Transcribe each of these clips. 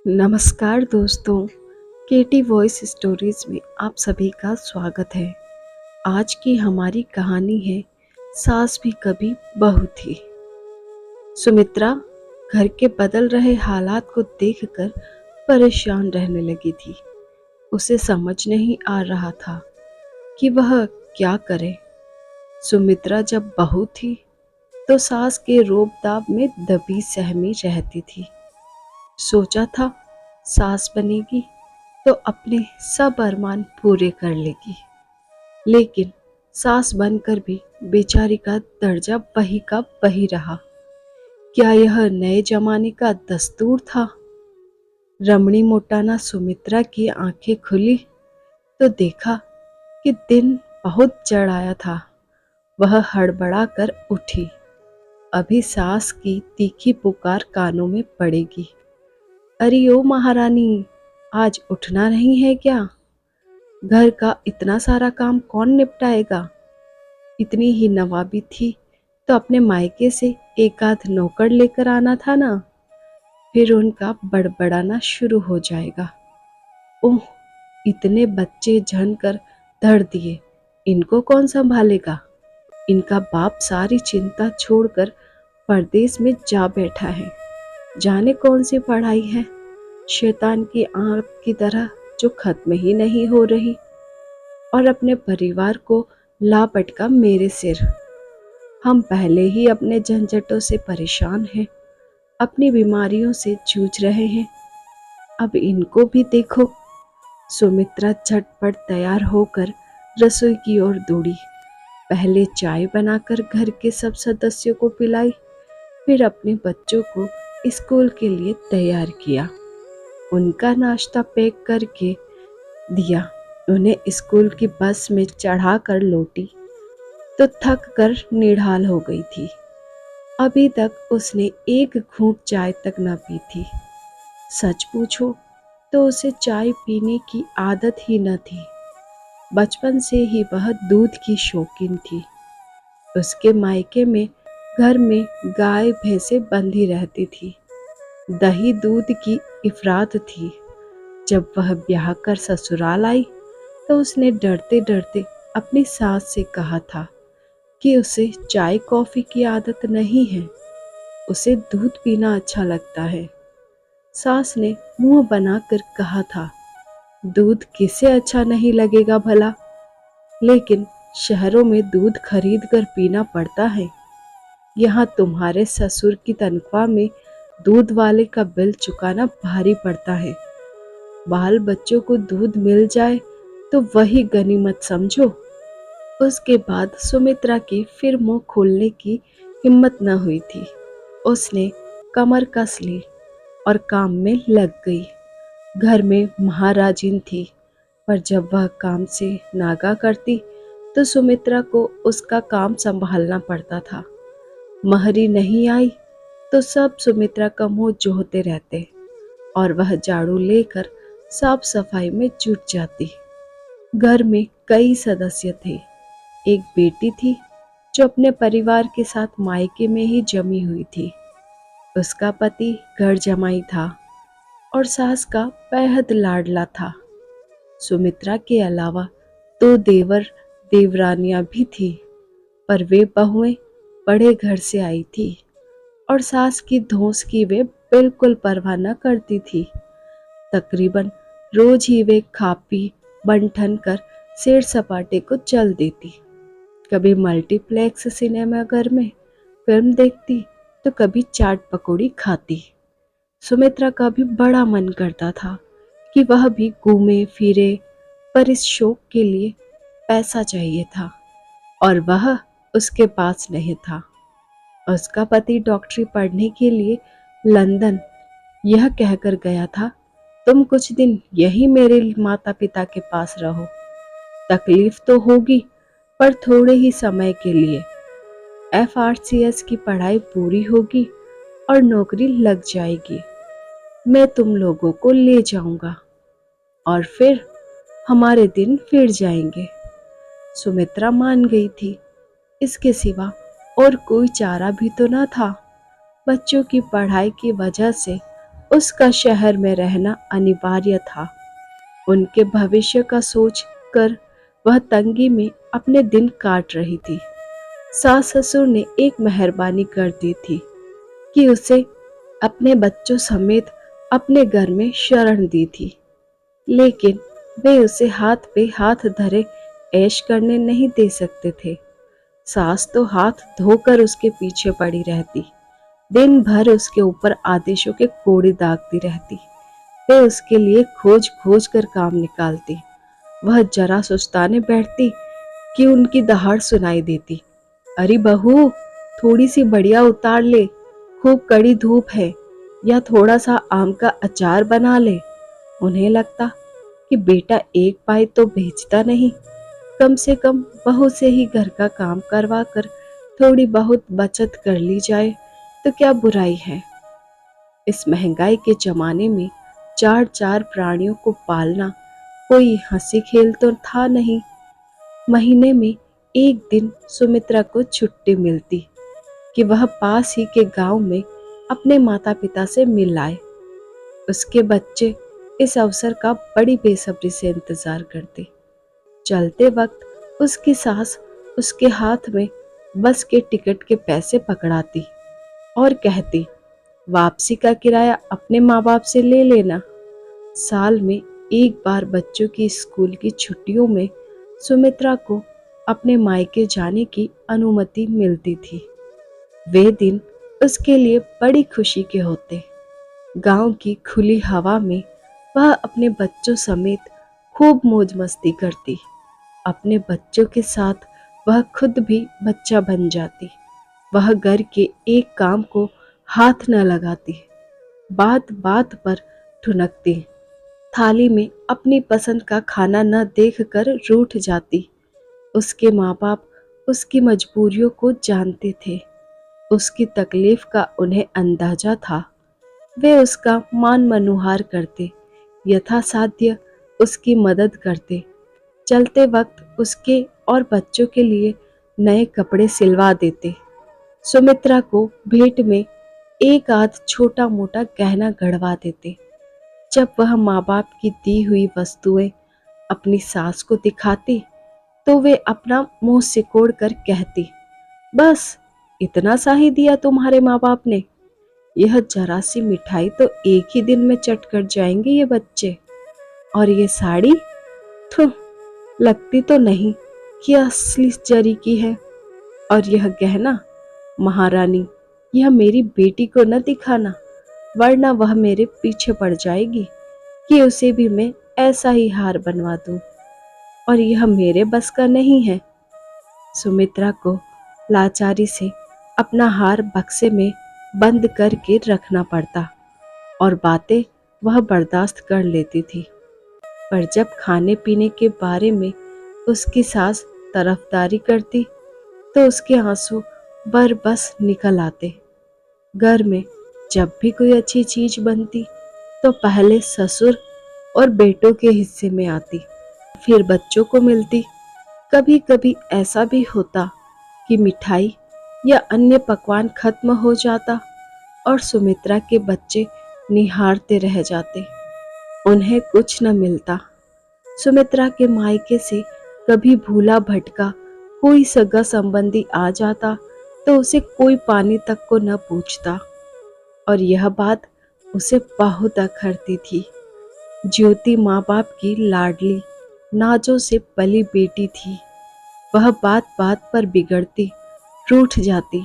नमस्कार दोस्तों, केटी voice stories में आप सभी का स्वागत है। आज की हमारी कहानी है सास भी कभी बहू थी। सुमित्रा घर के बदल रहे हालात को देखकर परेशान रहने लगी थी। उसे समझ नहीं आ रहा था कि वह क्या करे। सुमित्रा जब बहू थी तो सास के रोब-दाब में दबी सहमी रहती थी। सोचा था सास बनेगी तो अपने सब अरमान पूरे कर लेगी, लेकिन सास बनकर भी बेचारी का दर्जा वही का वही रहा। क्या यह नए जमाने का दस्तूर था? रमणी मोटाना सुमित्रा की आंखें खुली तो देखा कि दिन बहुत चढ़ आया था। वह हड़बड़ा कर उठी। अभी सास की तीखी पुकार कानों में पड़ेगी। अरे ओ महारानी, आज उठना नहीं है क्या? घर का इतना सारा काम कौन निपटाएगा? इतनी ही नवाबी थी तो अपने मायके से एक आध नौकर लेकर आना था ना, फिर उनका बड़बड़ाना शुरू हो जाएगा। ओह, इतने बच्चे झन कर धर दिए, इनको कौन संभालेगा? इनका बाप सारी चिंता छोड़कर परदेश में जा बैठा है। जाने कौन सी पढ़ाई है, शैतान की आंख की तरह जो खत्म ही नहीं हो रही, और अपने परिवार को लापटका मेरे सिर। हम पहले ही अपने झंझटों से परेशान हैं, अपनी बीमारियों से जूझ रहे हैं, अब इनको भी देखो। सुमित्रा झटपट तैयार होकर रसोई की ओर दौड़ी। पहले चाय बनाकर घर के सब सदस्यों को पिलाई, फिर अपने बच्चों को स्कूल के लिए तैयार किया। उनका नाश्ता पैक करके दिया। उन्हें स्कूल की बस में चढ़ाकर लौटी तो थक कर निढाल हो गई थी। अभी तक उसने एक घूंट चाय तक न पी थी। सच पूछो तो उसे चाय पीने की आदत ही न थी। बचपन से ही वह दूध की शौकीन थी। उसके मायके में घर में गाय भैंसे बंधी रहती थी। दही दूध की इफरात थी। जब वह ब्याह कर ससुराल आई तो उसने डरते डरते अपनी सास से कहा था कि उसे चाय कॉफी की आदत नहीं है, उसे दूध पीना अच्छा लगता है। सास ने मुंह बनाकर कहा था, दूध किसे अच्छा नहीं लगेगा भला, लेकिन शहरों में दूध खरीद कर पीना पड़ता है। यहाँ तुम्हारे ससुर की तनख्वाह में दूध वाले का बिल चुकाना भारी पड़ता है। बाल बच्चों को दूध मिल जाए तो वही गनीमत समझो। उसके बाद सुमित्रा की फिर मुंह खोलने की हिम्मत न हुई थी। उसने कमर कस ली और काम में लग गई। घर में महाराजिन थी, पर जब वह काम से नागा करती तो सुमित्रा को उसका काम संभालना पड़ता था। महरी नहीं आई तो सब सुमित्रा का मुंह जोहते रहते और वह झाड़ू लेकर साफ सफाई में जुट जाती। घर में कई सदस्य थे। एक बेटी थी जो अपने परिवार के साथ मायके में ही जमी हुई थी। उसका पति घर जमाई था और सास का बेहद लाडला था। सुमित्रा के अलावा दो देवर देवरानियां भी थी, पर वे बहुएं बड़े घर से आई थी और सास की धौंस की वे बिल्कुल परवाह न करती थी। तकरीबन रोज ही वे खा पी बन ठन कर सैर सपाटे को चल देती। कभी मल्टीप्लेक्स सिनेमाघर में फिल्म देखती तो कभी चाट पकौड़ी खाती। सुमित्रा का भी बड़ा मन करता था कि वह भी घूमे फिरे, पर इस शौक के लिए पैसा चाहिए था और वह उसके पास नहीं था। उसका पति डॉक्टरी पढ़ने के लिए लंदन यह कहकर गया था, तुम कुछ दिन यही मेरे माता पिता के पास रहो। तकलीफ तो होगी, पर थोड़े ही समय के लिए। FRCS की पढ़ाई पूरी होगी और नौकरी लग जाएगी। मैं तुम लोगों को ले जाऊंगा और फिर हमारे दिन फिर जाएंगे। सुमित्रा मान गई थी। इसके सिवा और कोई चारा भी तो न था। बच्चों की पढ़ाई की वजह से उसका शहर में रहना अनिवार्य था। उनके भविष्य का सोच कर वह तंगी में अपने दिन काट रही थी। सास ससुर ने एक मेहरबानी कर दी थी कि उसे अपने बच्चों समेत अपने घर में शरण दी थी, लेकिन वे उसे हाथ पे हाथ धरे ऐश करने नहीं दे सकते थे। सास तो हाथ धोकर उसके पीछे पड़ी रहती, दिन भर उसके ऊपर आदेशों के कोड़े दागती रहती। वे उसके लिए खोज खोज कर काम निकालती। वह जरा सुस्ताने बैठती कि उनकी दहाड़ सुनाई देती। अरे बहू, थोड़ी सी बढ़िया उतार ले, खूब कड़ी धूप है, या थोड़ा सा आम का अचार बना ले। उन्हें लगता कि बेटा एक पाई तो भेजता नहीं, कम से कम बहू से ही घर का काम करवा कर थोड़ी बहुत बचत कर ली जाए तो क्या बुराई है। इस महंगाई के जमाने में चार चार प्राणियों को पालना कोई हंसी खेल तो था नहीं। महीने में एक दिन सुमित्रा को छुट्टी मिलती कि वह पास ही के गांव में अपने माता पिता से मिल आए। उसके बच्चे इस अवसर का बड़ी बेसब्री से इंतजार करते। चलते वक्त उसकी सास उसके हाथ में बस के टिकट के पैसे पकड़ाती और कहती, वापसी का किराया अपने माँ बाप से ले लेना। साल में एक बार बच्चों की स्कूल की छुट्टियों में सुमित्रा को अपने मायके जाने की अनुमति मिलती थी। वे दिन उसके लिए बड़ी खुशी के होते। गांव की खुली हवा में वह अपने बच्चों समेत खूब मौज मस्ती करती। अपने बच्चों के साथ वह खुद भी बच्चा बन जाती। वह घर के एक काम को हाथ न लगाती, बात बात पर ठुनकती, थाली में अपनी पसंद का खाना न देखकर रूठ जाती। उसके माँ बाप उसकी मजबूरियों को जानते थे, उसकी तकलीफ का उन्हें अंदाजा था। वे उसका मान मनुहार करते, यथासाध्य उसकी मदद करते। चलते वक्त उसके और बच्चों के लिए नए कपड़े सिलवा देते। सुमित्रा को भेंट में एक आध छोटा मोटा गहना गढ़वा देते। जब वह माँ बाप की दी हुई वस्तुएं अपनी सास को दिखाती तो वे अपना मुंह सिकोड़ कर कहती, बस इतना सा ही दिया तुम्हारे माँ बाप ने, यह जरा सी मिठाई तो एक ही दिन में चट कर जाएंगे ये बच्चे। और ये साड़ी, थू, लगती तो नहीं कि असली जरी की है। और यह गहना, महारानी, यह मेरी बेटी को न दिखाना, वरना वह मेरे पीछे पड़ जाएगी कि उसे भी मैं ऐसा ही हार बनवा दूं, और यह मेरे बस का नहीं है। सुमित्रा को लाचारी से अपना हार बक्से में बंद करके रखना पड़ता और बातें वह बर्दाश्त कर लेती थी। पर जब खाने पीने के बारे में उसकी सास तरफदारी करती तो उसके आंसू बरबस निकल आते। घर में जब भी कोई अच्छी चीज बनती तो पहले ससुर और बेटों के हिस्से में आती, फिर बच्चों को मिलती। कभी कभी ऐसा भी होता कि मिठाई या अन्य पकवान खत्म हो जाता और सुमित्रा के बच्चे निहारते रह जाते, उन्हें कुछ न मिलता। सुमित्रा के मायके से कभी भूला भटका कोई सगा संबंधी आ जाता तो उसे कोई पानी तक को न पूछता, और यह बात उसे बहुत अखरती थी। ज्योति माँ बाप की लाडली नाजों से पली बेटी थी। वह बात बात पर बिगड़ती, रूठ जाती,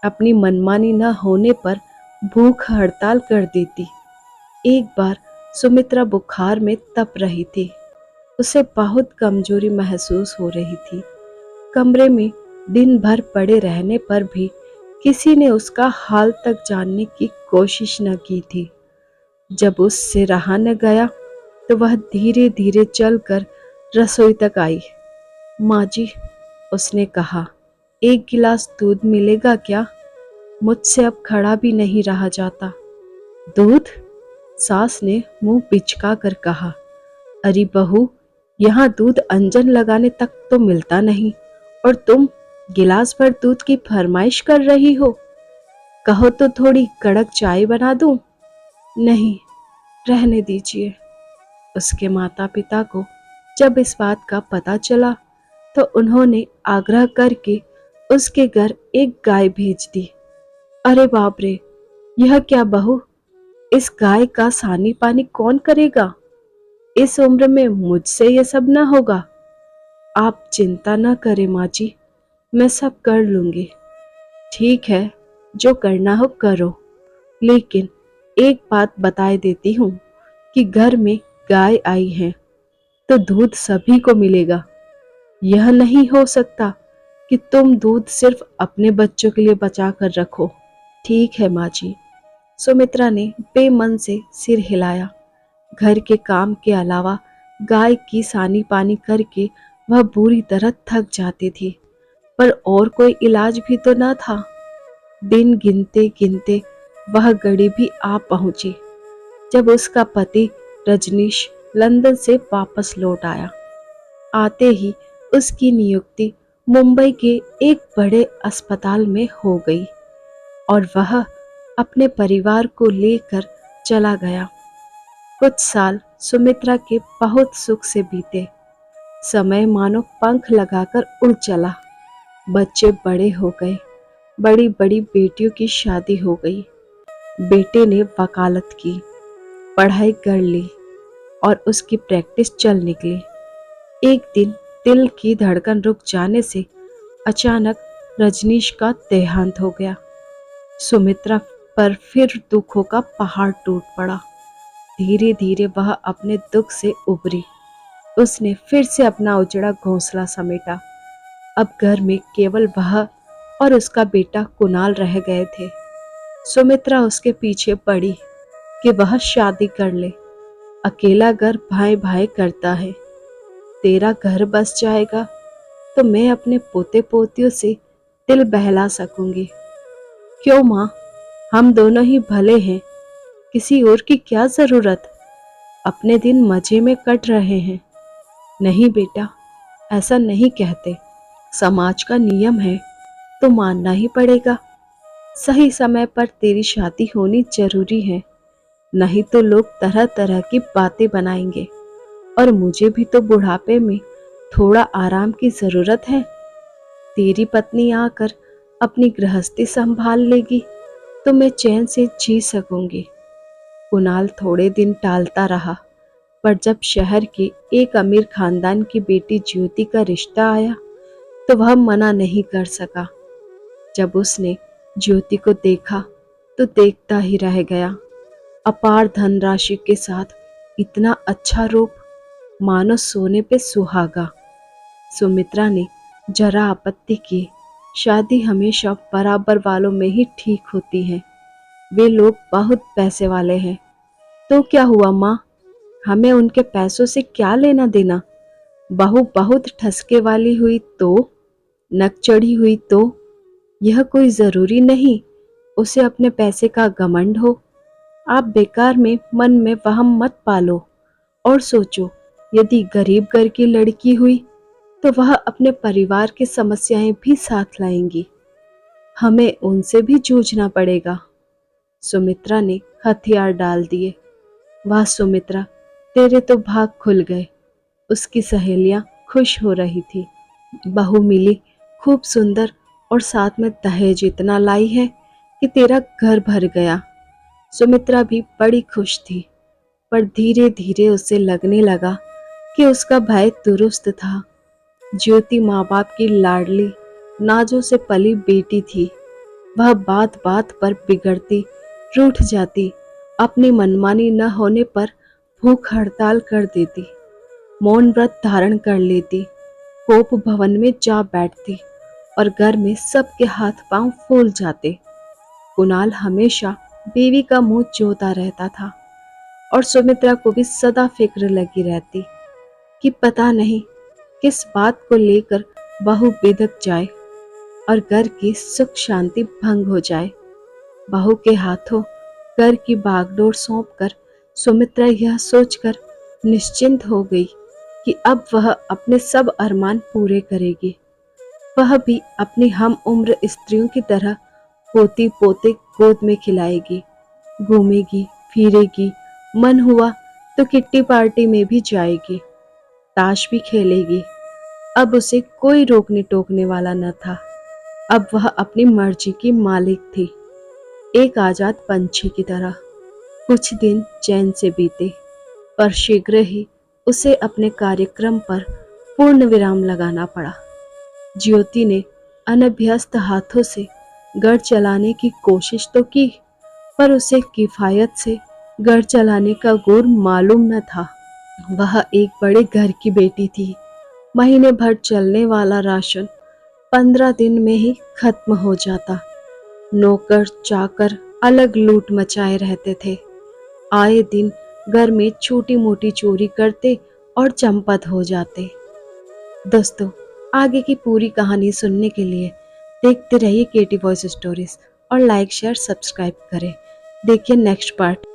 अपनी मनमानी न होने पर भूख हड़ताल कर देती। एक बार सुमित्रा बुखार में तप रही थी। उसे बहुत कमजोरी महसूस हो रही थी। कमरे में दिन भर पड़े रहने पर भी किसी ने उसका हाल तक जानने की कोशिश न की थी। जब उससे रहा न गया तो वह धीरे धीरे चलकर रसोई तक आई। माँ जी, उसने कहा, एक गिलास दूध मिलेगा क्या? मुझसे अब खड़ा भी नहीं रहा जाता। दूध? सास ने मुंह पिचका कर कहा, अरे बहू, यहाँ दूध अंजन लगाने तक तो मिलता नहीं, और तुम गिलास भर दूध की फरमाइश कर रही हो। कहो तो थोड़ी कड़क चाय बना दूं। नहीं, रहने दीजिए। उसके माता पिता को जब इस बात का पता चला तो उन्होंने आग्रह करके उसके घर एक गाय भेज दी। अरे बाप रे, यह क्या बहू, इस गाय का सानी पानी कौन करेगा? इस उम्र में मुझसे ये सब न होगा। आप चिंता न करें माँ जी, मैं सब कर लूंगी। ठीक है, जो करना हो करो, लेकिन एक बात बताए देती हूँ कि घर में गाय आई है तो दूध सभी को मिलेगा। यह नहीं हो सकता कि तुम दूध सिर्फ अपने बच्चों के लिए बचा कर रखो। ठीक है माँ जी। सुमित्रा ने बेमन से सिर हिलाया। घर के काम के अलावा गाय की सानी पानी करके वह बुरी तरह थक जाती थी, पर और कोई इलाज भी तो न था। दिन गिनते गिनते वह घड़ी भी आ पहुंची जब उसका पति रजनीश लंदन से वापस लौट आया। आते ही उसकी नियुक्ति मुंबई के एक बड़े अस्पताल में हो गई और वह अपने परिवार को लेकर चला गया। कुछ साल सुमित्रा के बहुत सुख से बीते। समय मानो पंख लगाकर उड़ चला। बच्चे बड़े हो गए, बड़ी बड़ी बेटियों की शादी हो गई। बेटे ने वकालत की, पढ़ाई कर ली और उसकी प्रैक्टिस चल निकली। एक दिन दिल की धड़कन रुक जाने से अचानक रजनीश का देहांत हो गया। सुमित्रा पर फिर दुखों का पहाड़ टूट पड़ा। धीरे धीरे वह अपने दुख से उबरी। उसने फिर से अपना उजड़ा घोंसला समेटा। अब घर में केवल वह और उसका बेटा कुणाल रह गए थे। सुमित्रा उसके पीछे पड़ी कि वह शादी कर ले। अकेला घर भाई भाई करता है। तेरा घर बस जाएगा तो मैं अपने पोते पोतियों से दिल बहला सकूंगी। क्यों माँ, हम दोनों ही भले हैं, किसी और की क्या जरूरत? अपने दिन मजे में कट रहे हैं। नहीं बेटा, ऐसा नहीं कहते। समाज का नियम है तो मानना ही पड़ेगा। सही समय पर तेरी शादी होनी जरूरी है, नहीं तो लोग तरह तरह की बातें बनाएंगे और मुझे भी तो बुढ़ापे में थोड़ा आराम की जरूरत है। तेरी पत्नी आकर अपनी गृहस्थी संभाल लेगी तो मैं चैन से जी सकूंगी। कुणाल थोड़े दिन टालता रहा, पर जब शहर के एक अमीर खानदान की बेटी ज्योति का रिश्ता आया तो वह मना नहीं कर सका। जब उसने ज्योति को देखा तो देखता ही रह गया। अपार धनराशि के साथ इतना अच्छा रूप, मानो सोने पे सुहागा। सुमित्रा ने जरा आपत्ति की। शादी हमेशा बराबर वालों में ही ठीक होती है। वे लोग बहुत पैसे वाले हैं तो क्या हुआ माँ, हमें उनके पैसों से क्या लेना देना? बहू बहुत ठसके वाली हुई तो, नक चढ़ी हुई तो, यह कोई जरूरी नहीं उसे अपने पैसे का घमंड हो। आप बेकार में मन में वहम मत पालो और सोचो, यदि गरीब घर की लड़की हुई तो वह अपने परिवार की समस्याएं भी साथ लाएंगी। हमें उनसे भी जूझना पड़ेगा। सुमित्रा ने हथियार डाल दिए। वाह सुमित्रा, तेरे तो भाग खुल गए। उसकी सहेलियां खुश हो रही थी। बहू मिली, खूब सुंदर, और साथ में दहेज इतना लाई है कि तेरा घर भर गया। सुमित्रा भी बड़ी खुश थी, पर धीरे धीरे उसे लगने लगा कि उसका भाई दुरुस्त था। ज्योति माँ बाप की लाडली नाजों से पली बेटी थी। वह बात बात पर बिगड़ती, रूठ जाती, अपनी मनमानी न होने पर भूख हड़ताल कर देती, मौन व्रत धारण कर लेती, कोप भवन में जा बैठती और घर में सबके हाथ पांव फूल जाते। कुणाल हमेशा बीवी का मुंह जोता रहता था और सुमित्रा को भी सदा फिक्र लगी रहती कि पता नहीं किस बात को लेकर बहू बिदक जाए और घर की सुख शांति भंग हो जाए। बहू के हाथों घर की बागडोर सौंपकर सुमित्रा यह सोचकर निश्चिंत हो गई कि अब वह अपने सब अरमान पूरे करेगी। वह भी अपनी हम उम्र स्त्रियों की तरह पोती पोते गोद में खिलाएगी, घूमेगी, फिरेगी, मन हुआ तो किट्टी पार्टी में भी जाएगी, ताश भी खेलेगी। अब उसे कोई रोकने टोकने वाला न था। अब वह अपनी मर्जी की मालिक थी, एक आजाद पंछी की तरह। कुछ दिन चैन से बीते, पर शीघ्र ही उसे अपने कार्यक्रम पर पूर्ण विराम लगाना पड़ा। ज्योति ने अनभ्यस्त हाथों से घर चलाने की कोशिश तो की, पर उसे किफायत से घर चलाने का गुर मालूम न था। वह एक बड़े घर की बेटी थी। महीने भर चलने वाला राशन 15 दिन में ही खत्म हो जाता। नौकर चाकर अलग लूट मचाए रहते थे। आए दिन घर में छोटी मोटी चोरी करते और चंपत हो जाते। दोस्तों, आगे की पूरी कहानी सुनने के लिए देखते रहिए केटी वॉइस स्टोरीज और लाइक शेयर सब्सक्राइब करें। देखिए नेक्स्ट पार्ट।